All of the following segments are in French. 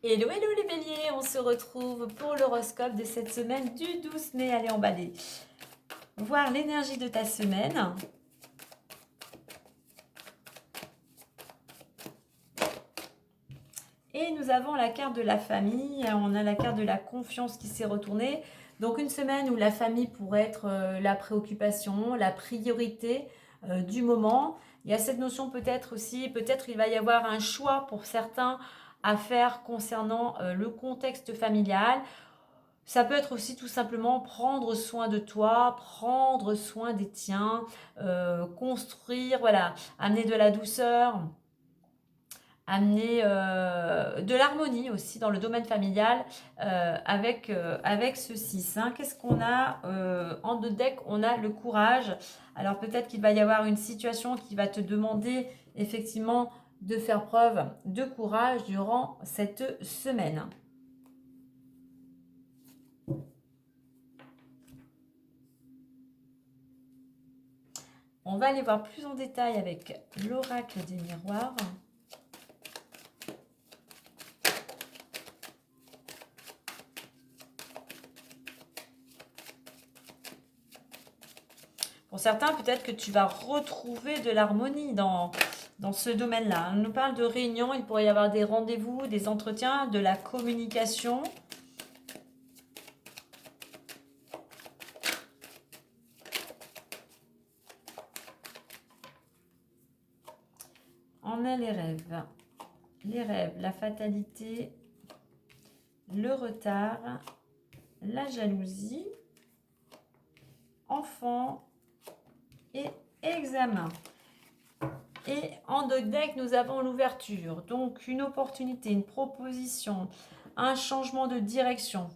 Hello, hello les béliers, on se retrouve pour l'horoscope de cette semaine du 12 mai. Allez, on va aller voir l'énergie de ta semaine. Et nous avons la carte de la famille, on a la carte de la confiance qui s'est retournée. Donc une semaine où la famille pourrait être la préoccupation, la priorité du moment. Il y a cette notion peut-être aussi, peut-être il va y avoir un choix pour certains à faire concernant le contexte familial. Ça peut être aussi tout simplement prendre soin de toi, prendre soin des tiens, construire, voilà, amener de la douceur, amener de l'harmonie aussi dans le domaine familial avec ce 6. Hein. Qu'est-ce qu'on a en deux decks? On a le courage. Alors peut-être qu'il va y avoir une situation qui va te demander effectivement de faire preuve de courage durant cette semaine. On va aller voir plus en détail avec l'oracle des miroirs. Pour certains, peut-être que tu vas retrouver de l'harmonie dans ce domaine-là. On nous parle de réunions, il pourrait y avoir des rendez-vous, des entretiens, de la communication. On a les rêves. Les rêves, la fatalité, le retard, la jalousie, enfant et examen. Et en deux decks, nous avons l'ouverture. Donc, une opportunité, une proposition, un changement de direction.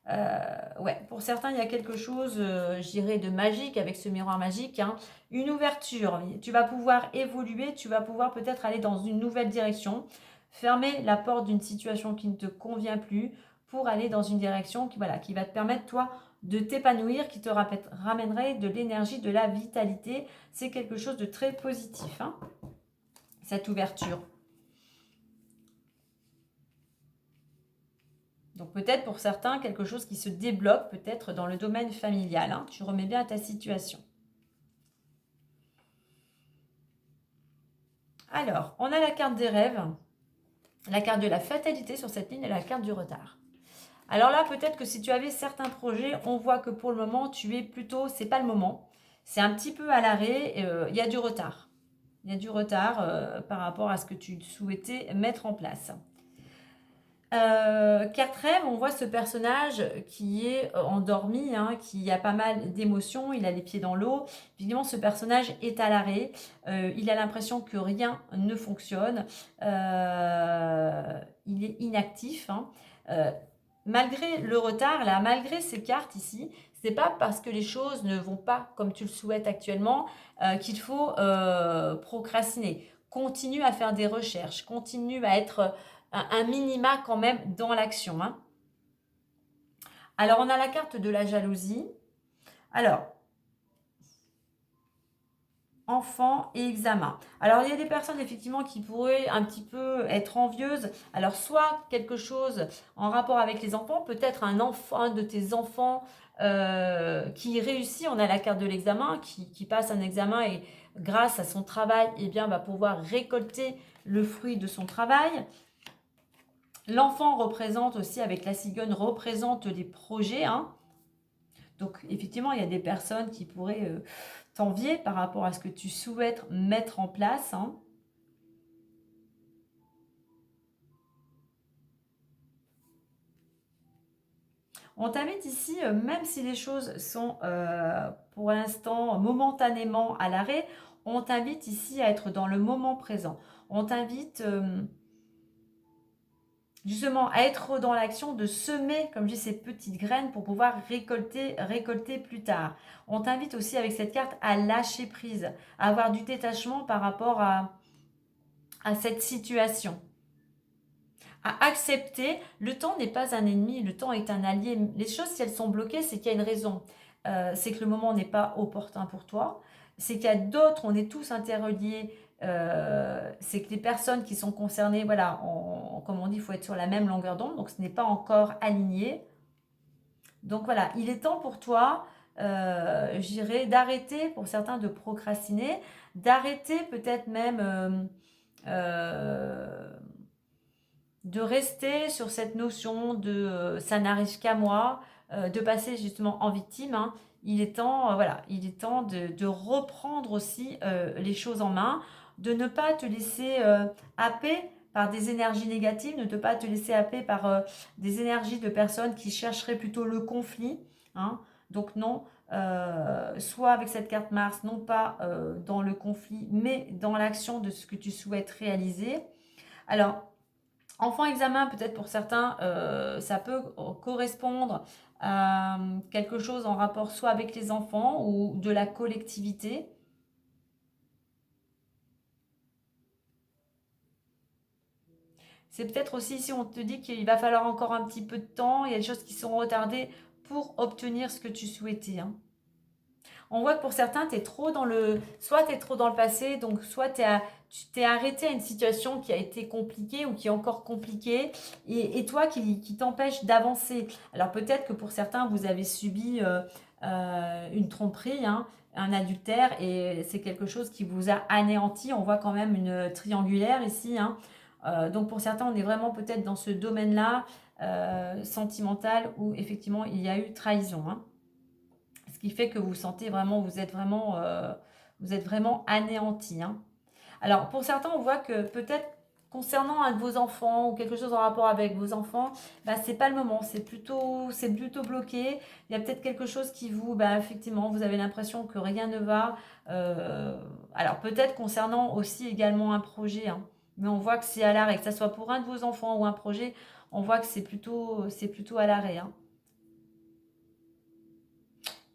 Ouais, pour certains, il y a quelque chose, je dirais, de magique avec ce miroir magique. Hein. Une ouverture. Tu vas pouvoir évoluer, tu vas pouvoir peut-être aller dans une nouvelle direction. Fermer la porte d'une situation qui ne te convient plus pour aller dans une direction qui va te permettre, toi, de t'épanouir, qui te ramènerait de l'énergie, de la vitalité. C'est quelque chose de très positif, hein, cette ouverture. Donc peut-être pour certains, quelque chose qui se débloque peut-être dans le domaine familial. Hein. Tu remets bien à ta situation. Alors, on a la carte des rêves, la carte de la fatalité sur cette ligne et la carte du retard. Alors là, peut-être que si tu avais certains projets, on voit que pour le moment, tu es plutôt, c'est pas le moment. C'est un petit peu à l'arrêt, il y a du retard. Il y a du retard par rapport à ce que tu souhaitais mettre en place. Carte rêve, on voit ce personnage qui est endormi, hein, qui a pas mal d'émotions, il a les pieds dans l'eau. Évidemment, ce personnage est à l'arrêt, il a l'impression que rien ne fonctionne, il est inactif. Hein. Malgré le retard, là, malgré ces cartes ici, c'est pas parce que les choses ne vont pas comme tu le souhaites actuellement qu'il faut procrastiner. Continue à faire des recherches, continue à être un minima quand même dans l'action. Hein. Alors, on a la carte de la jalousie. Alors, enfant et examen. Alors, il y a des personnes effectivement qui pourraient un petit peu être envieuses. Alors, soit quelque chose en rapport avec les enfants, peut-être un de tes enfants qui réussit. On a la carte de l'examen, qui passe un examen et grâce à son travail, eh bien, va pouvoir récolter le fruit de son travail. L'enfant représente aussi, avec la cigogne, représente des projets. Hein. Donc, effectivement, il y a des personnes qui pourraient t'envier par rapport à ce que tu souhaites mettre en place. Hein. On t'invite ici, même si les choses sont pour l'instant momentanément à l'arrêt, on t'invite ici à être dans le moment présent. On t'invite justement à être dans l'action de semer, comme je dis, ces petites graines pour pouvoir récolter plus tard. On t'invite aussi avec cette carte à lâcher prise, à avoir du détachement par rapport à cette situation. À accepter, le temps n'est pas un ennemi, le temps est un allié. Les choses, si elles sont bloquées, c'est qu'il y a une raison. C'est que le moment n'est pas opportun pour toi. C'est qu'il y a d'autres, on est tous interreliés, c'est que les personnes qui sont concernées, voilà, comme on dit, il faut être sur la même longueur d'onde, donc ce n'est pas encore aligné. Donc voilà, il est temps pour toi, je dirais, d'arrêter, pour certains, de procrastiner, d'arrêter peut-être même euh, de rester sur cette notion de ça n'arrive qu'à moi, de passer justement en victime, hein. Il est temps, voilà, il est temps de reprendre aussi les choses en main, de ne pas te laisser happer par des énergies négatives, ne te pas te laisser happer par des énergies de personnes qui chercheraient plutôt le conflit, hein. Donc non, soit avec cette carte Mars, non pas dans le conflit, mais dans l'action de ce que tu souhaites réaliser. Alors, enfant examen, peut-être pour certains, ça peut correspondre à quelque chose en rapport soit avec les enfants ou de la collectivité. C'est peut-être aussi si on te dit qu'il va falloir encore un petit peu de temps, il y a des choses qui sont retardées pour obtenir ce que tu souhaitais, hein. On voit que pour certains, soit tu es trop dans le passé, donc soit tu t'es arrêté à une situation qui a été compliquée ou qui est encore compliquée, et toi qui t'empêche d'avancer. Alors peut-être que pour certains, vous avez subi une tromperie, hein, un adultère, et c'est quelque chose qui vous a anéanti. On voit quand même une triangulaire ici, hein. Donc pour certains, on est vraiment peut-être dans ce domaine-là, sentimental, où effectivement il y a eu trahison, hein. Ce qui fait que vous sentez vraiment, vous êtes vraiment anéanti, hein. Alors, pour certains, on voit que peut-être concernant un de vos enfants ou quelque chose en rapport avec vos enfants, bah, c'est pas le moment, c'est plutôt bloqué. Il y a peut-être quelque chose qui vous, bah, effectivement, vous avez l'impression que rien ne va. Alors, peut-être concernant aussi également un projet, hein. Mais on voit que c'est à l'arrêt, que ce soit pour un de vos enfants ou un projet, on voit que c'est plutôt à l'arrêt, hein.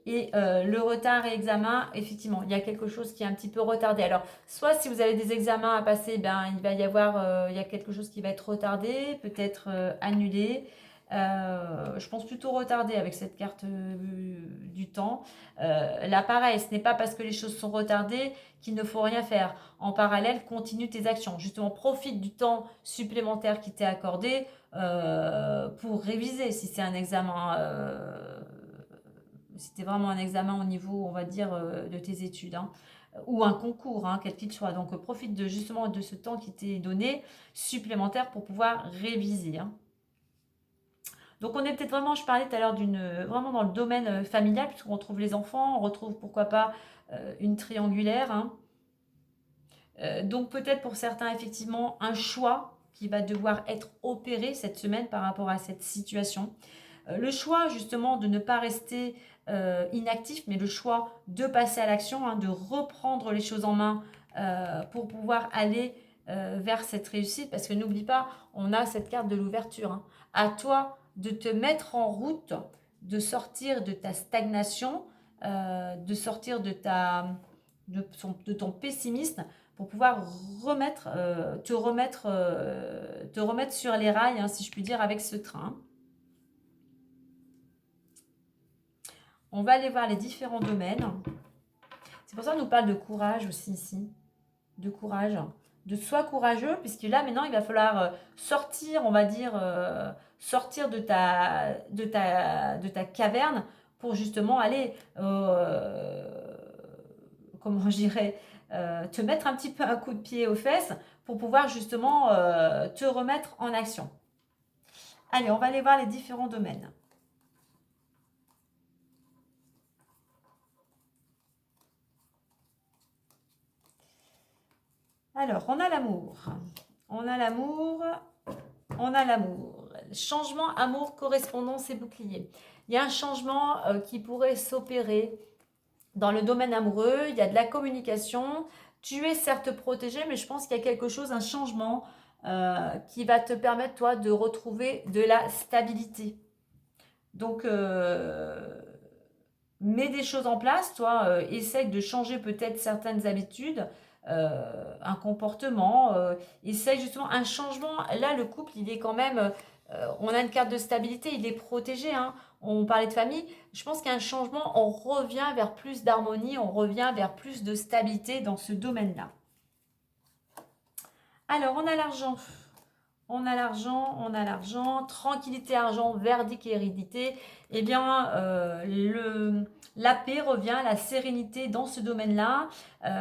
Et le retard et examen, effectivement, il y a quelque chose qui est un petit peu retardé. Alors, soit si vous avez des examens à passer, ben, il va y avoir, il y a quelque chose qui va être retardé, peut-être annulé. Je pense plutôt retardé avec cette carte du temps. Là, pareil, ce n'est pas parce que les choses sont retardées qu'il ne faut rien faire. En parallèle, continue tes actions. Justement, profite du temps supplémentaire qui t'est accordé pour réviser si c'est un examen. C'était vraiment un examen au niveau, on va dire, de tes études, hein, ou un concours, hein, quel qu'il soit. Donc, profite justement de ce temps qui t'est donné supplémentaire pour pouvoir réviser, hein. Donc, on est peut-être vraiment, je parlais tout à l'heure vraiment dans le domaine familial, puisqu'on retrouve les enfants, on retrouve pourquoi pas une triangulaire, hein. Donc, peut-être pour certains, effectivement, un choix qui va devoir être opéré cette semaine par rapport à cette situation. Le choix justement de ne pas rester inactif, mais le choix de passer à l'action, hein, de reprendre les choses en main pour pouvoir aller vers cette réussite. Parce que n'oublie pas, on a cette carte de l'ouverture, hein. À toi de te mettre en route, de sortir de ta stagnation, de sortir de ton pessimisme pour pouvoir te remettre sur les rails, hein, si je puis dire, avec ce train. On va aller voir les différents domaines. C'est pour ça qu'on nous parle de courage aussi ici. De courage. De sois courageux, puisque là, maintenant, il va falloir sortir, on va dire, sortir de ta caverne pour justement aller, comment je dirais, te mettre un petit peu un coup de pied aux fesses pour pouvoir justement te remettre en action. Allez, on va aller voir les différents domaines. Alors, on a l'amour. On a l'amour. On a l'amour. Changement, amour, correspondance et bouclier. Il y a un changement qui pourrait s'opérer dans le domaine amoureux. Il y a de la communication. Tu es certes protégé, mais je pense qu'il y a quelque chose, un changement qui va te permettre, toi, de retrouver de la stabilité. Donc, mets des choses en place, toi, essaye de changer peut-être certaines habitudes, un comportement, essaye justement un changement. Là, le couple, il est quand même, on a une carte de stabilité, il est protégé, hein. On parlait de famille, je pense qu'il y a un changement, on revient vers plus d'harmonie, on revient vers plus de stabilité dans ce domaine-là. Alors, on a l'argent. On a l'argent, on a l'argent, tranquillité, argent, verdict et hérédité. Eh bien, la paix revient, la sérénité dans ce domaine-là.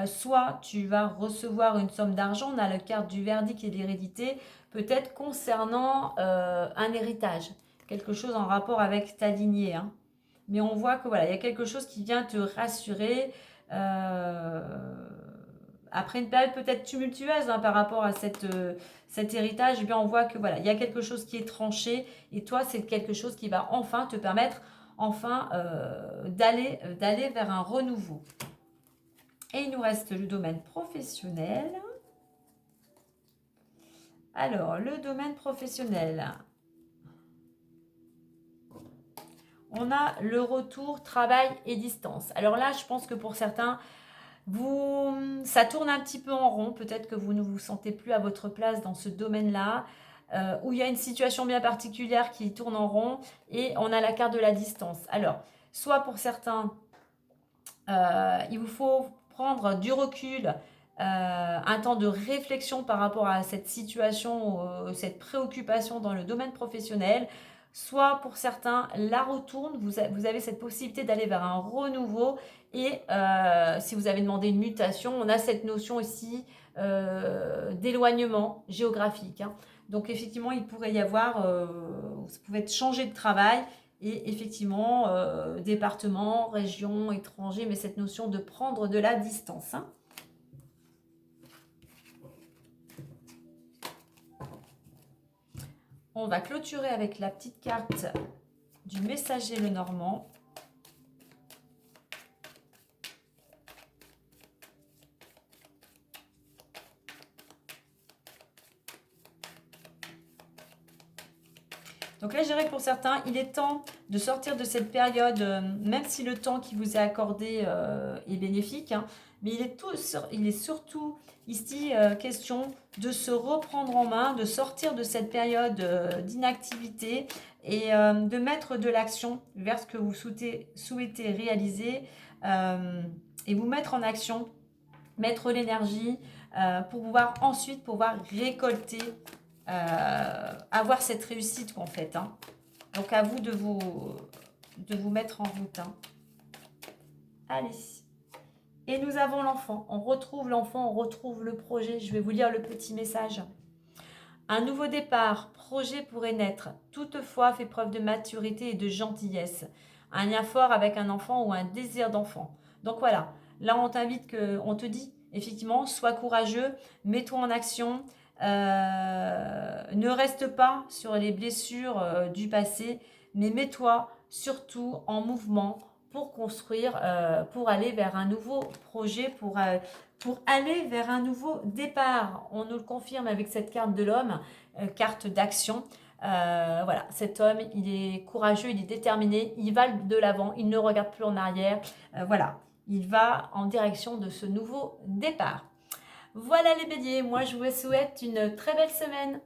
Soit tu vas recevoir une somme d'argent, on a la carte du verdict et de l'hérédité, peut-être concernant un héritage, quelque chose en rapport avec ta lignée, hein. Mais on voit que voilà, il y a quelque chose qui vient te rassurer. Après une période peut-être tumultueuse, hein, par rapport à cet héritage, eh bien on voit que voilà, il y a quelque chose qui est tranché et toi, c'est quelque chose qui va enfin te permettre d'aller vers un renouveau. Et il nous reste le domaine professionnel. Alors, le domaine professionnel. On a le retour, travail et distance. Alors là, je pense que pour certains, ça tourne un petit peu en rond. Peut-être que vous ne vous sentez plus à votre place dans ce domaine-là, où il y a une situation bien particulière qui tourne en rond et on a la carte de la distance. Alors, soit pour certains, il vous faut prendre du recul, un temps de réflexion par rapport à cette situation, cette préoccupation dans le domaine professionnel. Soit pour certains, la retourne, vous avez cette possibilité d'aller vers un renouveau. Et si vous avez demandé une mutation, on a cette notion aussi d'éloignement géographique, hein. Donc effectivement, il pourrait y avoir, ça pouvait être changer de travail et effectivement, département, région, étranger, mais cette notion de prendre de la distance, hein. On va clôturer avec la petite carte du messager Lenormand. Donc là, je dirais que pour certains, il est temps de sortir de cette période, même si le temps qui vous est accordé est bénéfique, hein, mais il est surtout ici question de se reprendre en main, de sortir de cette période d'inactivité et de mettre de l'action vers ce que vous souhaitez réaliser et vous mettre en action, mettre l'énergie pour pouvoir récolter, avoir cette réussite en fait, hein. Donc à vous de vous mettre en route, hein. Allez. Et nous avons l'enfant. On retrouve l'enfant, on retrouve le projet. Je vais vous lire le petit message. Un nouveau départ, projet pourrait naître. Toutefois, fait preuve de maturité et de gentillesse. Un lien fort avec un enfant ou un désir d'enfant. Donc voilà, là on te dit, effectivement, sois courageux, mets-toi en action. Ne reste pas sur les blessures du passé, mais mets-toi surtout en mouvement pour construire, pour aller vers un nouveau projet, pour aller vers un nouveau départ. On nous le confirme avec cette carte de l'homme, carte d'action. Voilà, cet homme, il est courageux, il est déterminé, il va de l'avant, il ne regarde plus en arrière. Voilà, il va en direction de ce nouveau départ. Voilà les béliers, moi je vous souhaite une très belle semaine.